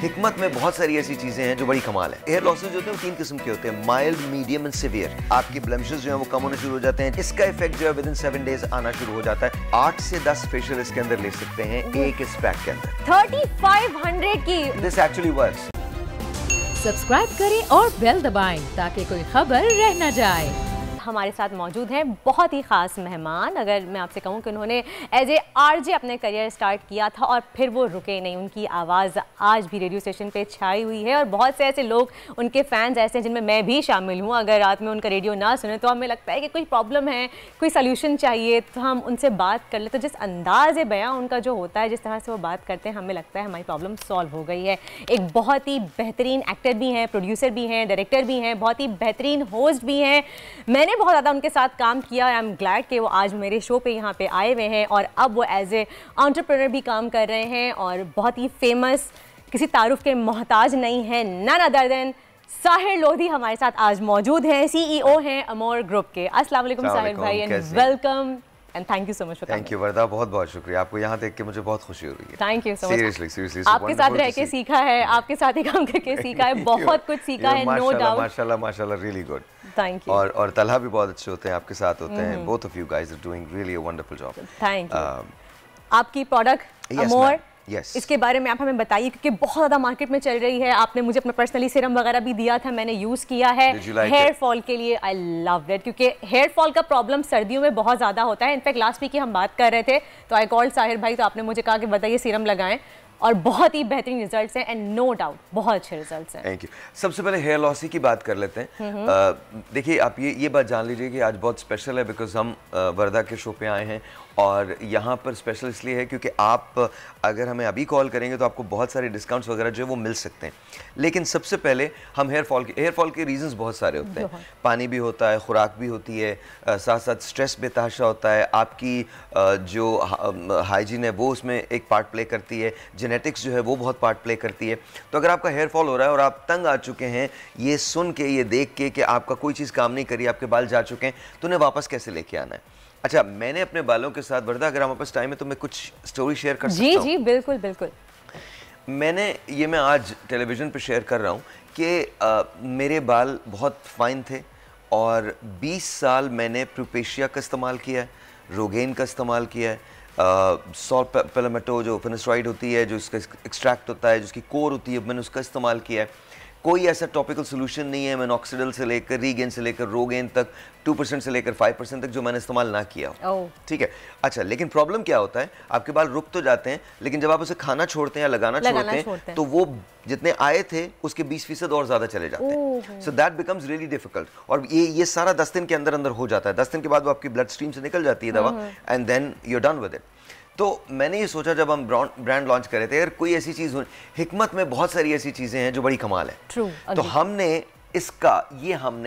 हिकमत में बहुत सारी ऐसी चीजें हैं जो बड़ी कमाल है। हेयर लॉसेज जो होते हैं वो 3 किस्म के होते हैं, माइल्ड, मीडियम एंड सीवियर। आपकी ब्लेमिशेस जो है वो कम होने शुरू हो जाते हैं। इसका इफेक्ट जो है विद इन 7 डेज आना शुरू हो जाता है। 8 से 10 फेशियल इसके अंदर ले सकते हैं एक इस पैक के अंदर। 3500 की दिस एक्चुअली वर्क्स। सब्सक्राइब करें और बेल दबाएं ताकि कोई खबर रह न जाए। हमारे साथ मौजूद हैं बहुत ही ख़ास मेहमान। अगर मैं आपसे कहूं कि उन्होंने एज ए आरजे अपने करियर स्टार्ट किया था और फिर वो रुके नहीं, उनकी आवाज़ आज भी रेडियो स्टेशन पे छाई हुई है और बहुत से ऐसे लोग उनके फैंस ऐसे हैं जिनमें मैं भी शामिल हूं। अगर रात में उनका रेडियो ना सुने तो हमें लगता है कि कोई प्रॉब्लम है, कोई सोल्यूशन चाहिए, तो हम उनसे बात कर ले। तो जिस अंदाज़ बयां उनका जो होता है, जिस तरह से वो बात करते हैं, हमें लगता है हमारी प्रॉब्लम सॉल्व हो गई है। एक बहुत ही बेहतरीन एक्टर भी हैं, प्रोड्यूसर भी हैं, डायरेक्टर भी हैं, बहुत ही बेहतरीन होस्ट भी हैं। मैंने बहुत ज़्यादा उनके साथ काम किया। आई एम ग्लैड कि वो आज मेरे शो पे यहाँ पे आए हुए हैं और अब वो एज ए एंटरप्रेन्योर भी काम कर रहे हैं और बहुत ही फेमस, किसी तारुफ के मोहताज नहीं है। None other than Sahir Lodhi हमारे साथ आज मौजूद हैं, CEO हैं अमोर ग्रुप के। अस्सलाम वालेकुम साहिर भाई and welcome and thank you so much for coming. Thank you Warda, बहुत बहुत शुक्रिया। आपको यहाँ देख के मुझे बहुत खुशी हो रही है। Thank you so much. Seriously आपके साथ रह के सीखा है, आपके साथ ही काम करके सीखा है, बहुत कुछ सीखा है, नो डाउट। माशाल्लाह माशाल्लाह, रियली गुड। Thank you. और तलहा भी बहुत अच्छे होते हैं, आपके साथ होते हैं। Both of you guys are doing really a wonderful job. Thank you. आपकी प्रोडक्ट अमोर, इसके बारे में आप हमें बताइए क्योंकि बहुत ज़्यादा मार्केट में चल रही है। आपने मुझे अपना पर्सनली सीरम वगैरह भी दिया था, मैंने यूज़ किया है हेयर फॉल के लिए। आई लव इट क्योंकि हेयर फॉल का प्रॉब्लम सर्दियों में बहुत ज़्यादा होता है। इनफैक्ट लास्ट वीक ही हम बात कर रहे थे तो आई कॉल्ड साहिर भाई, तो आपने मुझे कहा कि बताइए सीरम लगाएं और बहुत ही बेहतरीन रिजल्ट्स हैं एंड नो डाउट बहुत अच्छे रिजल्ट्स हैं। Thank you. सबसे पहले हेयर लॉस की बात कर लेते हैं। देखिए आप ये बात जान लीजिए कि आज बहुत स्पेशल है बिकॉज हम वर्दा के शो पे आए हैं और यहाँ पर स्पेशल इसलिए है क्योंकि आप अगर हमें अभी कॉल करेंगे तो आपको बहुत सारे डिस्काउंट्स वगैरह जो है वो मिल सकते हैं। लेकिन सबसे पहले हम हेयर फॉल के रीजंस बहुत सारे होते हैं। पानी भी होता है, खुराक भी होती है, साथ साथ स्ट्रेस बेतहाशा होता है, आपकी जो हाइजीन है वो उसमें एक पार्ट प्ले करती है, जेनेटिक्स जो है वो बहुत पार्ट प्ले करती है। तो अगर आपका हेयर फॉल हो रहा है और आप तंग आ चुके हैं ये सुन के, ये देख के कि आपका कोई चीज़ काम नहीं करी, आपके बाल जा चुके हैं, तो उन्हें वापस कैसे लेके आना है। अच्छा, मैंने अपने बालों के साथ, वर्दा अगर हमारे पास टाइम है तो मैं कुछ स्टोरी शेयर कर सकता हूँ? जी बिल्कुल बिल्कुल। मैं आज टेलीविज़न पे शेयर कर रहा हूँ कि मेरे बाल बहुत फाइन थे और 20 साल मैंने प्रोपेशिया का इस्तेमाल किया है, रोगेन का इस्तेमाल किया है, सॉल्पेलामेटो जो फिनिस्ट्राइड होती है, जो इसका एक्सट्रैक्ट होता है, जिसकी कोर होती है, मैंने उसका इस्तेमाल किया है। कोई ऐसा टॉपिकल सोल्यूशन नहीं है मिनॉक्सिडिल से लेकर रीगेन से लेकर रोगेन तक, 2% से लेकर 5% तक जो मैंने इस्तेमाल ना किया हो। ठीक है। अच्छा, लेकिन प्रॉब्लम क्या होता है, आपके बाल रुक तो जाते हैं लेकिन जब आप उसे खाना छोड़ते हैं या लगाना छोड़ते हैं तो वो जितने आए थे उसके 20% और ज्यादा चले जाते हैं। So that becomes really difficult और ये सारा 10 दिन के अंदर हो जाता है। 10 दिन के बाद वो आपकी ब्लड स्ट्रीम से निकल जाती है दवा and then you are done with it. तो मैंने ये सोचा जब हम ब्रांड लॉन्च कर रहे थे, अगर कोई ऐसी चीज़ हो, हिकमत में बहुत सारी ऐसी चीज़ें हैं जो बड़ी कमाल है। तो हमने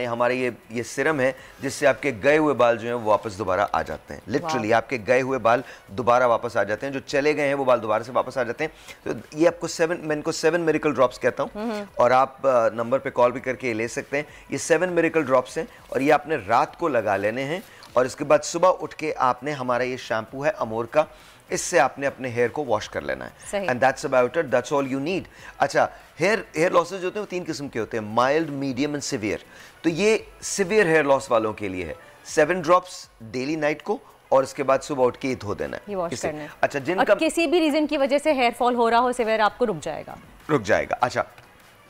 हमारे ये सिरम है जिससे आपके गए हुए बाल जो हैं वो वापस दोबारा आ जाते हैं। लिटरली आपके गए हुए बाल दोबारा वापस आ जाते हैं, जो चले गए हैं वो बाल दोबारा से वापस आ जाते हैं। तो ये आपको मैं इनको 7 मिरेकल ड्रॉप्स कहता हूँ और आप नंबर पे कॉल भी करके ले सकते हैं। ये 7 मिरेकल ड्रॉप्स हैं और ये आपने रात को लगा लेने हैं और इसके बाद सुबह उठ के आपने, हमारा ये शैम्पू है अमोर का, इससे आपने अपने हेयर को वॉश कर लेना है and that's about it, that's all you need. अच्छा, हेयर लॉसेज होते हैं वो 3 किस्म के होते हैं, माइल्ड, मीडियम एंड सीवियर। तो ये सीवियर हेयर लॉस वालों के लिए है। 7 ड्रॉप्स डेली नाइट को और इसके बाद सुबह उठ के धो देना है, वॉश करना है। अच्छा, जिनका किसी भी रीजन की वजह से हेयर फॉल हो रहा हो सीवियर, आपको रुक जाएगा। अच्छा,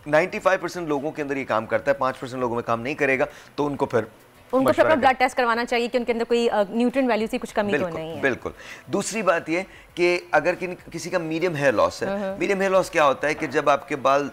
95% लोगों के अंदर ये काम करता है, 5% लोगों में काम नहीं करेगा, तो उनको फिर अपना ब्लड टेस्ट करवाना चाहिए कि उनके अंदर कोई न्यूट्रिएंट वैल्यू की कुछ कमी तो नहीं है। बिल्कुल। दूसरी बात ये कि अगर किसी का मीडियम हेयर लॉस है, मीडियम हेयर लॉस क्या होता है कि जब आपके बाल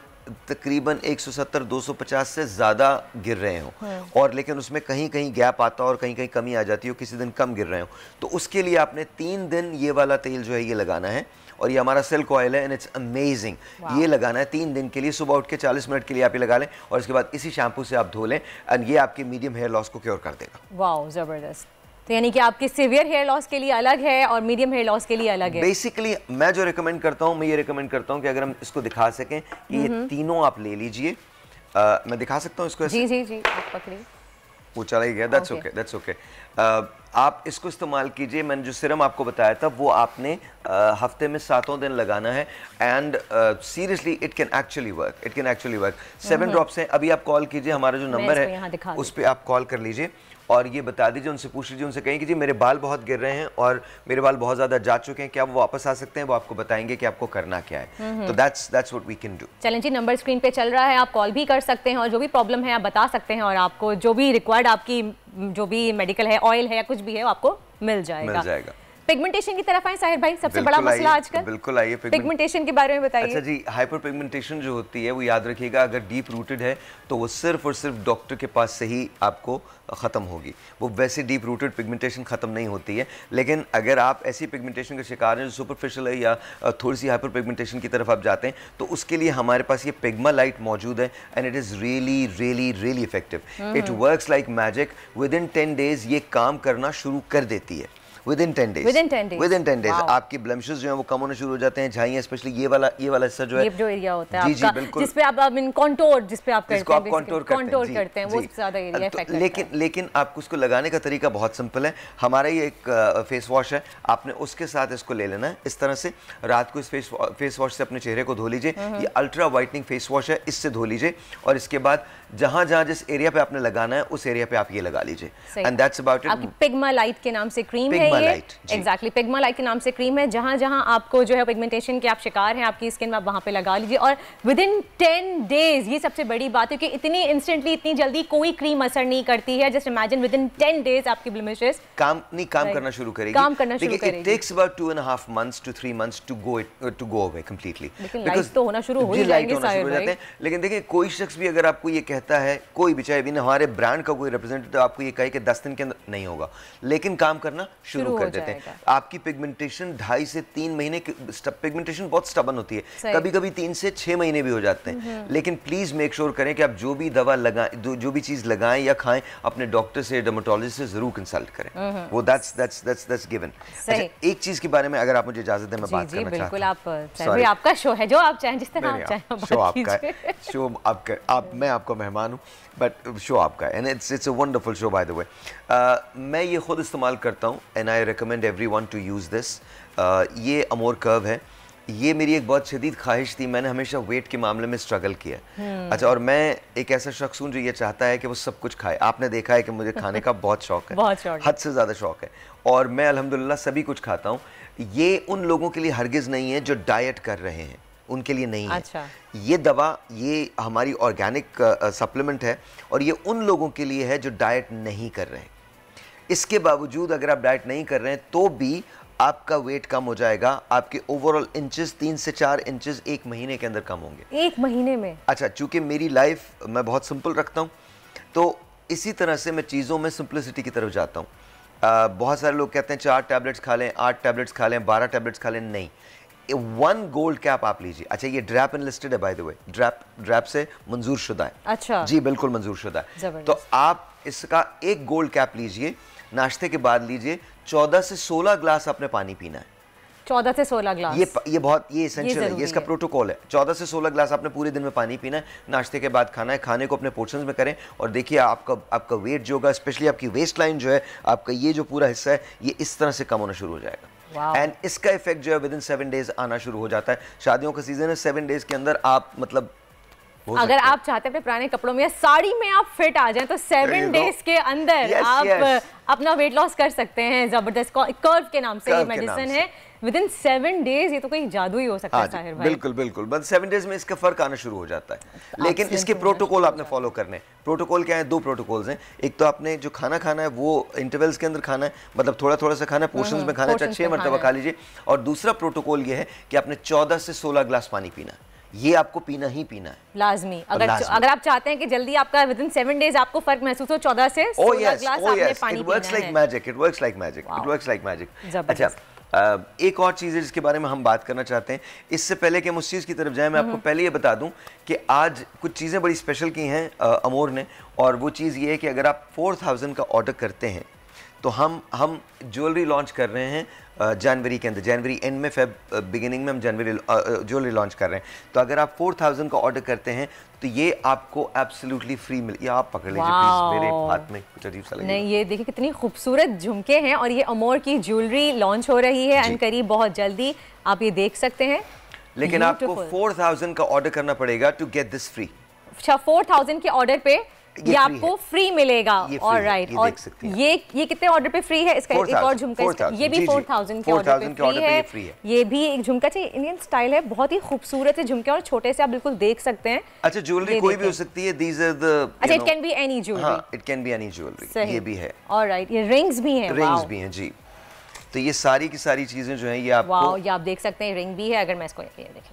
तकरीबन 170-250 से ज़्यादा गिर रहे हों और लेकिन उसमें कहीं कहीं गैप आता हो और कहीं कहीं कमी आ जाती हो, किसी दिन कम गिर रहे हो, तो उसके लिए आपने 3 दिन ये वाला तेल जो है ये लगाना है और ये हमारा सिल्क ऑयल है एंड इट्स अमेजिंग। ये लगाना है 3 दिन के लिए, सुबह उठ के 40 मिनट के लिए आप ये लगा लें और इसके बाद इसी शैम्पू से आप धो लें एंड ये आपके मीडियम हेयर लॉस को क्योर कर देगा। वाओ, जबरदस्त। तो यानी कि आपके सीवियर हेयर लॉस के लिए अलग है और मीडियम हेयर लॉस के लिए अलग है। बेसिकली मैं जो रिकमेंड करता हूँ, मैं ये रिकमेंड करता हूँ कि अगर हम इसको दिखा सकें कि ये तीनों आप ले लीजिए। मैं दिखा सकता हूँ इसको ऐसे? जी, आप पकड़िए। वो चला ही गया, दैट्स ओके। आप इसको इस्तेमाल कीजिए। मैंने जो सिरम आपको बताया था वो आपने हफ्ते में 7 दिन लगाना है and seriously it can actually work. 7 drops हैं। अभी आप कॉल कीजिए, हमारा जो नंबर है उस पर आप कॉल कर लीजिए और ये बता दीजिए, उनसे पूछ लीजिए, उनसे कहें कि जी मेरे बाल बहुत गिर रहे हैं और मेरे बाल बहुत ज़्यादा जा चुके हैं, क्या वो वापस आ सकते हैं? वो आपको बताएंगे कि आपको करना क्या है। तो that's what we can do. चलें जी, नंबर स्क्रीन पे चल रहा है, आप कॉल भी कर सकते हैं और जो भी प्रॉब्लम है आप बता सकते हैं और आपको जो भी रिक्वायर्ड आपकी जो भी मेडिकल है, ऑयल है या कुछ भी है, वो आपको मिल जाएगा। पिगमेंटेशन की तरफ आए साहिर भाई, सबसे बड़ा मसला आजकल। बिल्कुल आइए, पिगमेंटेशन के बारे में बताइए। अच्छा जी, हाइपर पिगमेंटेशन जो होती है वो याद रखिएगा, अगर डीप रूटेड है तो वो सिर्फ और सिर्फ डॉक्टर के पास से ही आपको ख़त्म होगी। वो वैसे डीप रूटेड पिगमेंटेशन ख़त्म नहीं होती है, लेकिन अगर आप ऐसी पिगमेंटेशन का शिकार हैं जो सुपरफिशियल है या थोड़ी सी हाइपर पिगमेंटेशन की तरफ आप जाते हैं, तो उसके लिए हमारे पास ये पिग्मा लाइट मौजूद है and it is really effective. It works like magic. With in 10 days ये काम करना शुरू कर देती है। Within 10 days आपकी ब्लेमिशेस जो हैं वो कम होने शुरू हो जाते हैं। झाइयाँ, स्पेशली ये वाला हिस्सा जो है, ये जो एरिया होता है जी, आपका, बिल्कुल, जिस पे आप कंटूर जिस पे आप करते हैं वो ज्यादा एरिया इफेक्ट करता है। लेकिन आपको उसको लगाने का तरीका बहुत सिंपल है। हमारा ये एक फेस वॉश है, आपने उसके साथ इसको ले लेना है इस तरह से। रात को इस फेस वॉश से अपने चेहरे को धो लीजिए। ये अल्ट्रा वाइटनिंग फेस वॉश है, इससे धो लीजिए और इसके बाद जहां जहां जिस एरिया पे आपने लगाना है उस एरिया पे आप ये लगा लीजिए एंड दैट्स अबाउट इट। आपकी पिग्मा लाइट के नाम से क्रीम है ये, एग्जैक्टली पिग्मा लाइट के नाम से क्रीम है। जहां जहां आपको जो है पिगमेंटेशन के आप शिकार हैं आपकी स्किन में, आप वहां पे लगा लीजिए और विद इन 10 डेज, ये सबसे बड़ी बात है कि इतनी इंस्टेंटली, इतनी जल्दी कोई क्रीम असर नहीं करती है। Just imagine within 10 days आपकी ब्लेमिशेस काम करना शुरू करेगी। It takes about 2.5 months to 3 months to go away completely। Light तो होना शुरू हो जाएंगे साहिर भाई। लेकिन देखिए, कोई शख्स भी अगर आपको ये कहता है, कोई भी, चाहे भी हमारे ब्रांड का कोई रिप्रेजेंटेटिव आपको ये कहे कि 10 दिन के अंदर, नहीं होगा, लेकिन काम करना शुरू कर देते हैं। आपकी पिगमेंटेशन 2.5 से 3 महीने की पिगमेंटेशन बहुत स्टबन होती है, कभी कभी 3 से 6 महीने भी हो जाते हैं। लेकिन प्लीज मेक श्योर करें कि आप जो भी दवा लगाएं, जो भी चीज लगाएं या खाएं, अपने डॉक्टर से, डर्मेटोलॉजिस्ट से जरूर कंसल्ट करें। वो दैट्स गिवन। अच्छा, एक चीज के बारे में अगर आप मुझे इजाजत दें, मैं बात करना चाहता हूं। बिल्कुल, आपका शो है, जो आप चाहें, जिस तरह आप चाहें। शो आपका, मैं आपका मेहमान हूं, बट शो आपका है and it's a wonderful show by the way. मैं ये खुद इस्तेमाल करता हूँ and I recommend everyone to use this. ये अमोर कर्व है। ये मेरी एक बहुत शदीद ख्वाहिश थी, मैंने हमेशा वेट के मामले में स्ट्रगल किया। अच्छा, और मैं एक ऐसा शख्स हूँ जो ये चाहता है कि वो सब कुछ खाए। आपने देखा है कि मुझे खाने का बहुत शौक है, हद से ज़्यादा शौक है, और मैं अल्हम्दुलिल्लाह सभी कुछ खाता हूँ। ये उन लोगों के लिए हरगिज़ नहीं है जो डाइट कर रहे हैं, उनके लिए नहीं है। अच्छा। ये दवा, ये हमारी ऑर्गेनिक सप्लीमेंट है और ये उन लोगों के लिए है जो डाइट नहीं कर रहे हैं। इसके बावजूद अगर आप डाइट नहीं कर रहे हैं तो भी आपका वेट कम हो जाएगा। आपके ओवरऑल इंचेस 3 से 4 इंचेस 1 महीने के अंदर कम होंगे। 1 महीने में? अच्छा, चूंकि मेरी लाइफ मैं बहुत सिंपल रखता हूँ, तो इसी तरह से मैं चीज़ों में सिंप्लिसिटी की तरफ जाता हूँ। बहुत सारे लोग कहते हैं 4 टैबलेट्स खा लें, 8 टैबलेट्स खा लें, 12 टैबलेट्स खा लें। नहीं, 1 गोल्ड कैप आप लीजिए। अच्छा, ये ड्रैप एनलिस्टेड है बाय द वे, ड्रैप से मंजूर शुदा है। अच्छा जी, बिल्कुल मंजूर शुदा है। तो आप इसका 1 गोल्ड कैप लीजिए, नाश्ते के बाद लीजिए। 14 से 16 ग्लास आपने पानी पीना है। 14 से 16 ग्लास? ये बहुत एसेंशियल है, ये इसका प्रोटोकॉल है। 14 से 16 ग्लास आपने पूरे दिन में पानी पीना है, नाश्ते के बाद खाना है। खाने को अपने पोर्शंस में करें और देखिए आपका वेट जो होगा, स्पेशली आपकी वेस्ट लाइन जो है, आपका ये जो पूरा हिस्सा है, ये इस तरह से कम होना शुरू हो जाएगा। एंड इसका इफेक्ट जो है विद इन 7 डेज आना शुरू हो जाता है। शादियों का सीजन है, 7 डेज के अंदर आप मतलब अगर आप चाहते हैं अपने पुराने कपड़ों में या साड़ी में आप फिट आ जाएं, तो 7 डेज के अंदर आप अपना वेट लॉस कर सकते हैं। जबरदस्त कर्व के नाम से ये मेडिसिन है। विद इन 7 डेज ये तो कोई जादू ही हो सकता है साहिर भाई। बिल्कुल बस 7 डेज में इसका फर्क आना शुरू हो जाता है। लेकिन इसके प्रोटोकॉल आपने फॉलो करने। प्रोटोकॉल क्या है? 2 प्रोटोकॉल्स हैं। एक तो आपने जो खाना है वो इंटरवल्स के अंदर खाना है, मतलब थोड़ा सा खाना है, पोर्शंस में खाना है, 6 मरतबा खा लीजिए। और दूसरा प्रोटोकॉल ये है कि आपने 14 से 16 ग्लास पानी पीना है। ये आपको पीना ही पीना है, लाजमी। अगर आप चाहते हैं कि जल्दी आपका विद इन 7 डेज आपको फर्क महसूस हो, 14 से 16 ग्लास आपने पानी पीना है। It works like magic। अच्छा, एक और चीज़ है जिसके बारे में हम बात करना चाहते हैं। इससे पहले कि हम उस चीज़ की तरफ जाएं, मैं आपको पहले ये बता दूं कि आज कुछ चीज़ें बड़ी स्पेशल की हैं अमोर ने, और वो चीज़ ये है कि अगर आप 4000 का ऑर्डर करते हैं तो हम ज्वेलरी लॉन्च कर रहे हैं जनवरी के अंदर, जनवरी एंड में, फेब बिगिनिंग में हम जनवरी ज्वेलरी लॉन्च कर रहे हैं। तो अगर आप 4000 का ऑर्डर करते हैं तो ये आपको एब्सोल्युटली फ्री मिल, ये आप पकड़ लीजिए प्लीज, मेरे हाथ में कुछ अजीब सा लगे। नहीं, ये देखिए कितनी खूबसूरत झुमके हैं और ये अमोर की ज्वेलरी लॉन्च हो रही है एंड करीब बहुत जल्दी, आप ये देख सकते हैं। लेकिन आपको 4000 का ऑर्डर करना पड़ेगा टू गेट दिस फ्री। अच्छा, 4000 के ऑर्डर पे ये आपको फ्री मिलेगा। और राइट, और ये कितने ऑर्डर पे फ्री है? इसका एक और झुमका, ये भी 4000 के ऑर्डर पे फ्री है। ये भी एक झुमका चाहिए, इंडियन स्टाइल है, बहुत ही खूबसूरत है झुमके और छोटे से आप बिल्कुल देख सकते हैं। अच्छा, ज्वेलरी कोई भी हो सकती है, दीज आर द, अच्छा, it can be any jewellery. हां, it can be any jewellery, ये भी है। ऑलराइट, ये रिंग्स भी हैं। रिंग्स भी हैं जी। तो ये सारी की सारी चीजें जो हैं ये आपको, वाओ, ये आप देख सकते हैं, रिंग भी है। अगर मैं इसको ये देखें,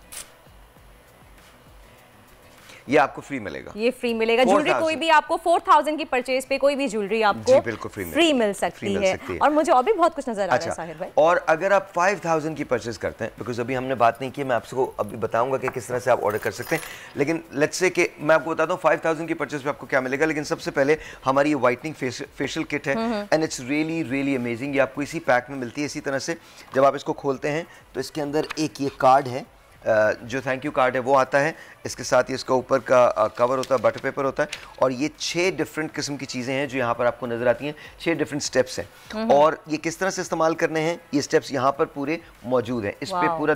ये आपको फ्री मिलेगा। ये फ्री मिलेगा। ज्वेलरी कोई भी आपको 4000 की परचेज पे कोई भी ज्वेलरी आपको बिल्कुल फ्री मिल सकती है। और मुझे और भी बहुत कुछ नजर आ रहा है साहिर भाई। और अगर आप 5000 की परचेज करते हैं, बिकॉज अभी हमने बात नहीं की, मैं आपको अभी बताऊंगा कि किस तरह से आप ऑर्डर कर सकते हैं, लेकिन लेट्स से कि मैं आपको बताता हूँ 5000 की परचेज पे आपको क्या मिलेगा। लेकिन सबसे पहले हमारी ये व्हाइटनिंग फेशियल किट है and it's really really amazing. ये आपको इसी पैक में मिलती है। इसी तरह से जब आप इसको खोलते हैं तो इसके अंदर एक ये कार्ड है, जो थैंक यू कार्ड है वो आता है। इसके साथ ही इसका ऊपर का कवर होता है, बटर पेपर होता है, और ये 6 डिफरेंट किस्म की चीज़ें हैं जो यहाँ पर आपको नज़र आती हैं। 6 डिफरेंट स्टेप्स हैं और ये किस तरह से इस्तेमाल करने हैं, ये स्टेप्स यहाँ पर पूरे मौजूद हैं। इस पे पूरा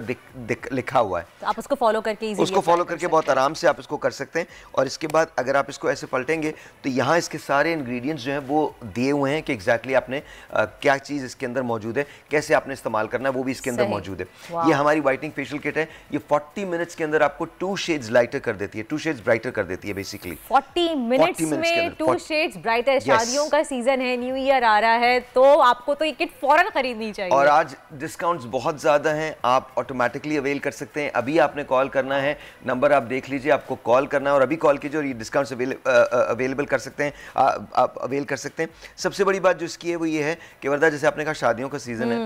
लिखा हुआ है, तो आप उसको फॉलो करके उसको फॉलो करके बहुत आराम से आप इसको कर सकते हैं। और इसके बाद अगर आप इसको ऐसे पलटेंगे तो यहाँ इसके सारे इंग्रेडिएंट्स जो हैं वो दिए हुए हैं कि एग्जैक्टली आपने क्या चीज़ इसके अंदर मौजूद है, कैसे आपने इस्तेमाल करना है, वो भी इसके अंदर मौजूद है। ये हमारी व्हाइटनिंग फेशियल किट है। ये 40 मिनट्स के अंदर आपको 2 शेड्स लाइटर कर देती है, 2 शेड्स ब्राइटर कर देती है बेसिकली। 40 मिनट्स में 2 शेड्स ब्राइटर। शादियों का सीजन है, न्यू ईयर आ रहा है, तो आपको तो ये किट फौरन खरीदनी चाहिए। और आज डिस्काउंट्स बहुत ज़्यादा हैं, आप ऑटोमेटिकली अवेल कर सकते हैं। अभी आपने कॉल करना है, नंबर आप देख लीजिए, आपको कॉल करना है और अभी कॉल कीजिए और ये डिस्काउंट्स अवेलेबल कर सकते हैं, आप अवेल कर सकते हैं। सबसे बड़ी बात जो इसकी है वो ये है कि वर्दा, जैसे आपने कहा शादियों का सीज़न है,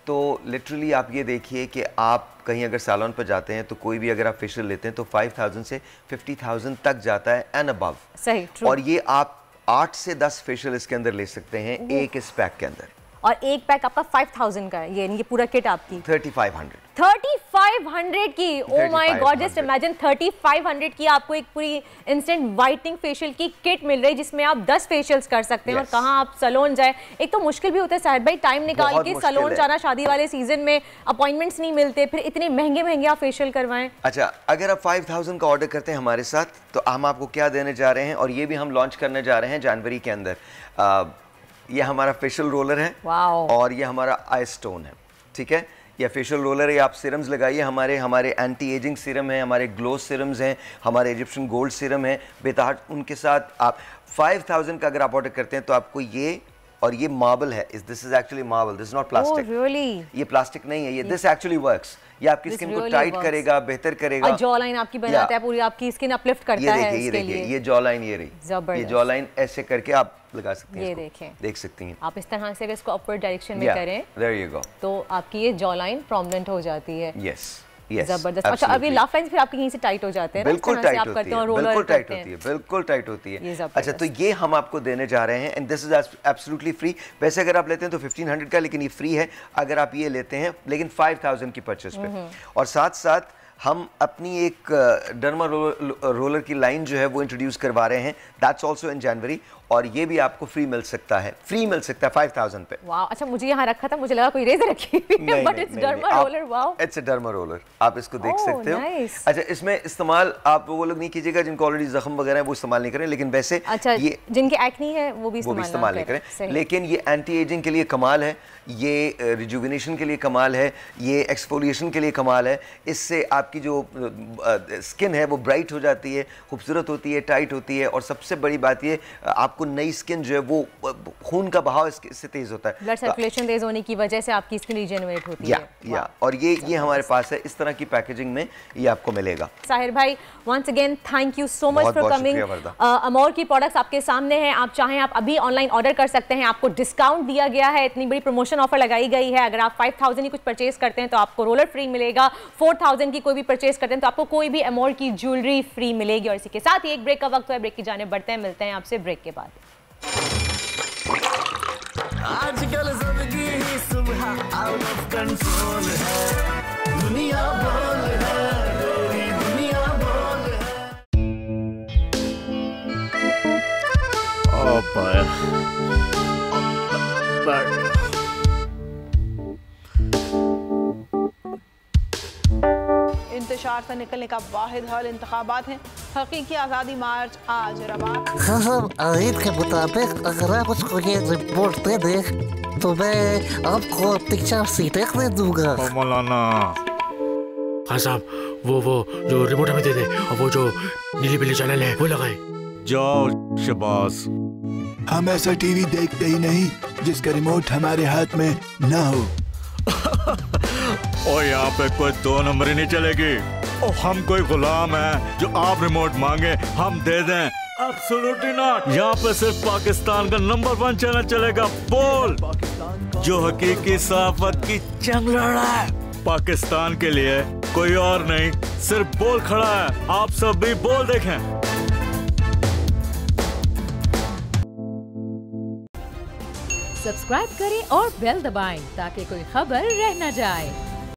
तो लिटरली आप ये देखिए कि आप कहीं अगर सैलून पर जाते हैं तो कोई भी अगर आप फेशियल लेते हैं तो 5000 से 50000 तक जाता है एंड अबव। सही, ट्रू। और ये आप 8 से 10 फेशियल इसके अंदर ले सकते हैं एक इस पैक के अंदर। और एक पैक आपका 5000 का है, ये पूरा किट आपकी 3500 की। Oh my God, just imagine 3500 की आपको एक पूरी इंस्टेंट व्हाइटनिंग फेशियल की किट मिल रही है जिसमें आप 10 फेशियल्स कर सकते हैं। और कहाँ आप सैलून जाए, एक तो मुश्किल भी होता है साहिर भाई, टाइम निकाल के सैलून जाना, शादी वाले सीजन में अपॉइंटमेंट्स नहीं मिलते, फिर इतने महंगे महंगे आप फेशियल करवाएं। अच्छा, अगर आप 5000 का ऑर्डर करते हैं हमारे साथ तो हम आपको क्या देने जा रहे हैं, और ये भी हम लॉन्च करने जा रहे हैं जनवरी के अंदर। ये हमारा फेशियल रोलर है और ये हमारा आई स्टोन है, ठीक है। या फेशियल रोलर है, आप सीरम्स लगाइए, हमारे एंटी एजिंग सीरम है, हमारे ग्लो सीरम्स हैं, हमारे इजिप्शियन गोल्ड सीरम है बेताज। उनके साथ आप 5000 का अगर आप ऑर्डर करते हैं तो आपको ये, और ये मार्बल है, this is actually marble, this is not plastic. ये प्लास्टिक नहीं है, ये दिस एक्चुअली वर्क्स। ये आपकी स्किन को टाइट करेगा, बेहतर करेगा, और जॉ लाइन आपकी बनाता है, पूरी आपकी स्किन अपलिफ्ट करता है। ये देखिए, ये जॉ लाइन, ये रही, ये जॉ लाइन ऐसे करके आप लगा सकती हैं, ये देखें, देख सकती हैं आप इस तरह से इसको अपवर्ड डायरेक्शन में करें, देयर यू गो, तो आपकी ये जॉ लाइन प्रोमिनेंट हो जाती है। यस, जबरदस्त। अच्छा, अभी लाफ लाइंस फिर आपकी यहीं से टाइट हो जाते हैं, बिल्कुल टाइट होती है, बिल्कुल टाइट होती है, बिल्कुल टाइट होती है। अच्छा, तो ये हम आपको देने जा रहे हैं and this is absolutely free. वैसे अगर आप लेते हैं तो 1500 का, लेकिन ये फ्री है अगर आप ये लेते हैं, लेकिन 5000 की परचेज पे। और साथ साथ हम अपनी एक डर्मा रोलर की लाइन जो है वो इंट्रोड्यूस करवा रहे हैं, दैट्स आल्सो इन जनवरी, और ये भी आपको फ्री मिल सकता है, 5000 पे। वाओ, अच्छा मुझे यहाँ रखा था, मुझे लगा कोई रेजर रखी हुई है, but it's derma roller. Wow, it's a derma roller, आप इसको देख सकते हो। अच्छा, इसमें इस्तेमाल आप वो लोग नहीं कीजिएगा जिनको ऑलरेडी जख्म वगैरह है, वो इस्तेमाल नहीं करें, लेकिन वैसे अच्छा, ये जिनके एक्ने है वो भी इस्तेमाल नहीं करें। लेकिन ये एंटी एजिंग के लिए कमाल है, ये रिजुविनेशन के लिए कमाल है, ये एक्सफोलिएशन के लिए कमाल है। इससे आपकी जो स्किन है वो ब्राइट हो जाती है, खूबसूरत होती है, टाइट होती है, और सबसे बड़ी बात ये आपको नई स्किन जो है वो खून का बहाव इससे तेज होता है, ब्लड सर्कुलेशन तेज होने की वजह से आपकी स्किन रीजनरेट होती है। और ये हमारे पास है, इस तरह की पैकेजिंग में ये आपको मिलेगा। साहिर भाई, once again thank you so much for coming. Amor की प्रोडक्ट्स आपके सामने हैं, आप चाहें आप अभी ऑनलाइन ऑर्डर कर सकते हैं, आपको डिस्काउंट दिया गया है, इतनी बड़ी प्रमोशन ऑफर लगाई गई है। अगर आप 5000 की कुछ परचेज करते हैं तो आपको रोलर फ्री मिलेगा, 4000 की कोई भी परचेज करते हैं तो आपको कोई भी अमोर की ज्वेलरी फ्री मिलेगी। और इसी के साथ ही एक ब्रेक का वक्त है, ब्रेक की जाने बढ़ते हैं, मिलते हैं आपसे ब्रेक के बाद। आजकल जिंदगी ही सुबह आउट ऑफ कंट्रोल है, दुनिया बोल है, तेरी दुनिया बोल है। ओ इंतशार से निकलने का वाहिद हल इंतखाबात हैं। हकीकी आज़ादी मार्च आज रवा। हाँ, आयत के मुताबिक अगर आप उसको ये रिपोर्ट दे दें तो मैं आपको अपनी 4 सीटें दे दूंगा। मौलाना हाँ साहब, वो जो रिमोट हमें दे दे और वो जो नीली पीली चैनल है वो लगाए। जाओ शबास। हम ऐसा टीवी देखते ही नहीं जिसका रिमोट हमारे हाथ में ना हो। और यहाँ पे कोई 2 नंबर ही नहीं चलेगी। और हम कोई गुलाम है जो आप रिमोट मांगे हम दे दें? Absolutely not. यहाँ पे सिर्फ पाकिस्तान का नंबर 1 चैनल चलेगा, बोल, जो हकीकी सहाफत की जंग लड़ रहा है। पाकिस्तान के लिए कोई और नहीं, सिर्फ बोल खड़ा है। आप सब भी बोल देखें। सब्सक्राइब करें और बेल दबाएं ताकि कोई खबर रह न जाए।